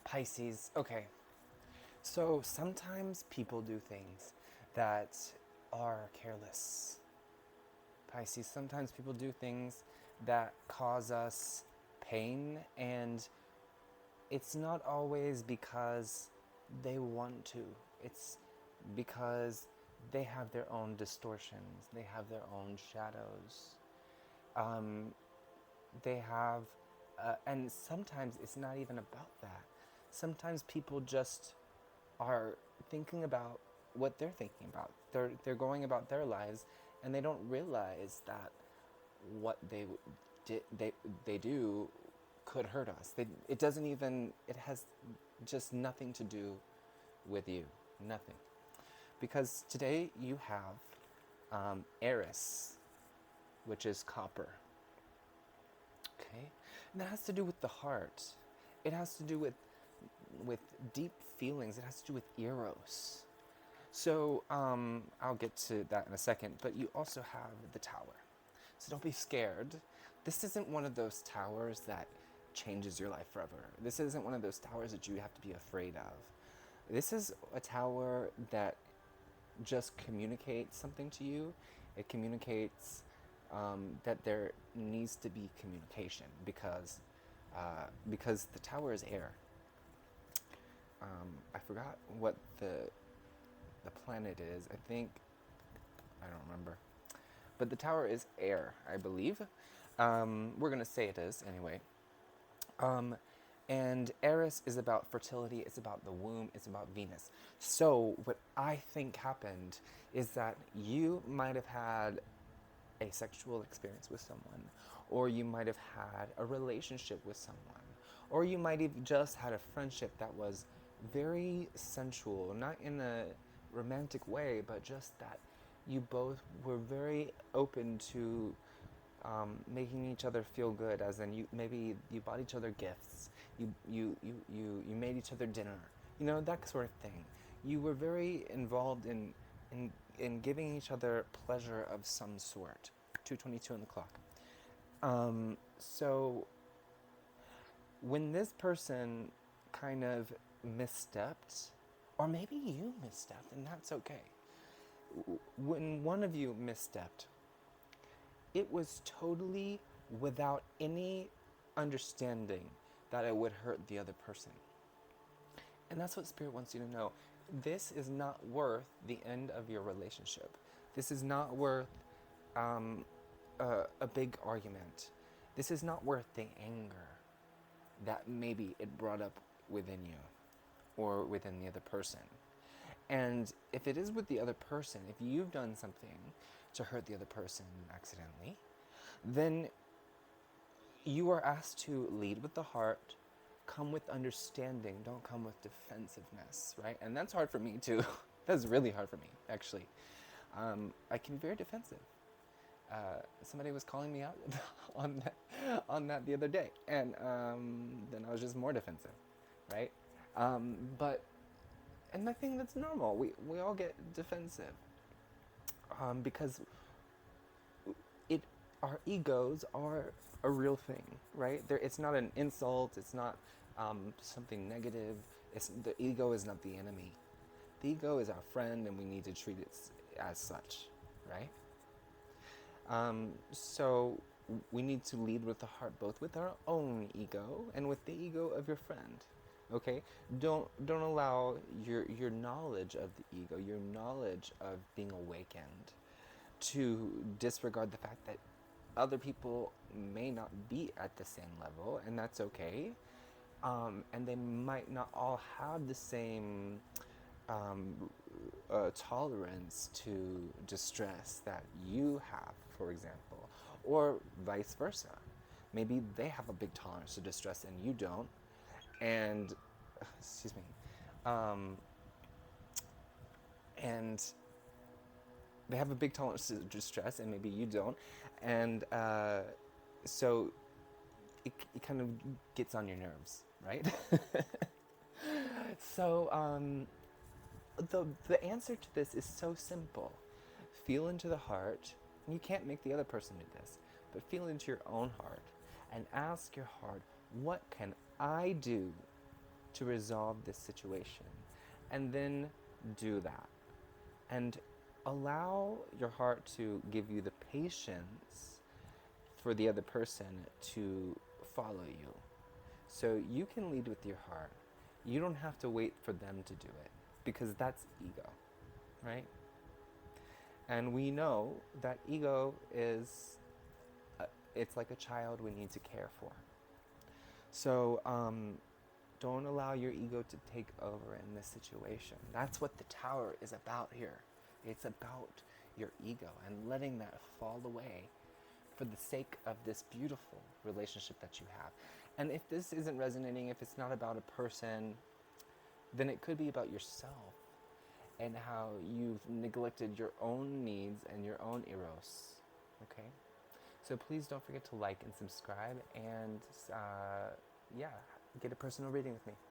Pisces. Okay. So sometimes people do things that are careless. Pisces, sometimes people do things that cause us pain, and it's not always because they want to. It's because they have their own distortions, they have their own shadows. Um, they have, and sometimes it's not even about that. Sometimes people just are thinking about what they're thinking about. They're going about their lives, and they don't realize that what they do could hurt us. It doesn't even. It has just nothing to do with you. Nothing. Because today you have Eris, which is copper. Okay, and that has to do with the heart. It has to do with deep feelings. It has to do with eros. So I'll get to that in a second. But you also have the tower. So don't be scared. This isn't one of those towers that changes your life forever. This isn't one of those towers that you have to be afraid of. This is a tower that just communicates something to you. It communicates that there needs to be communication because the tower is air. I forgot what the planet is. I don't remember. But the tower is air, I believe. We're gonna say it is anyway. Um, and Eris is about fertility. It's about the womb. It's about Venus. So what I think happened is that you might have had a sexual experience with someone, or you might have had a relationship with someone, or you might have just had a friendship that was very sensual, not in a romantic way, but just that you both were very open to making each other feel good. As in, you bought each other gifts, you made each other dinner, that sort of thing. You were very involved in giving each other pleasure of some sort. 2:22 on the clock. So when this person kind of misstepped, or maybe you misstepped, and that's okay. When one of you misstepped, it was totally without any understanding that it would hurt the other person. And that's what Spirit wants you to know. This is not worth the end of your relationship. This is not worth a big argument. This is not worth the anger that maybe it brought up within you or within the other person. And if it is with the other person, if you've done something to hurt the other person accidentally, then you are asked to lead with the heart, come with understanding, don't come with defensiveness, right? And that's hard for me too. That's really hard for me, actually. I can be very defensive. Somebody was calling me out on that the other day, and then I was just more defensive, right? But and I think that's normal. We all get defensive because it our egos are a real thing, right? It's not an insult. It's not something negative. The ego is not the enemy. The ego is our friend, and we need to treat it as such, right? So we need to lead with the heart, both with our own ego and with the ego of your friend. Okay? Don't allow your knowledge of the ego, your knowledge of being awakened, to disregard the fact that other people may not be at the same level, and that's okay. And they might not all have the same tolerance to distress that you have, for example, or vice versa. Maybe they have a big tolerance to distress and you don't, and excuse me, and they have a big tolerance to distress and maybe you don't, and so it kind of gets on your nerves, right? So the answer to this is so simple. Feel into the heart. You can't make the other person do this, but feel into your own heart and ask your heart, what can I do to resolve this situation. And then do that. And allow your heart to give you the patience for the other person to follow you. So you can lead with your heart. You don't have to wait for them to do it, because that's ego, right? And we know that ego is, it's like a child we need to care for. So don't allow your ego to take over in this situation. That's what the tower is about here. It's about your ego and letting that fall away for the sake of this beautiful relationship that you have. And if this isn't resonating, if it's not about a person, then it could be about yourself and how you've neglected your own needs and your own eros, okay? So please don't forget to like and subscribe, and yeah, get a personal reading with me.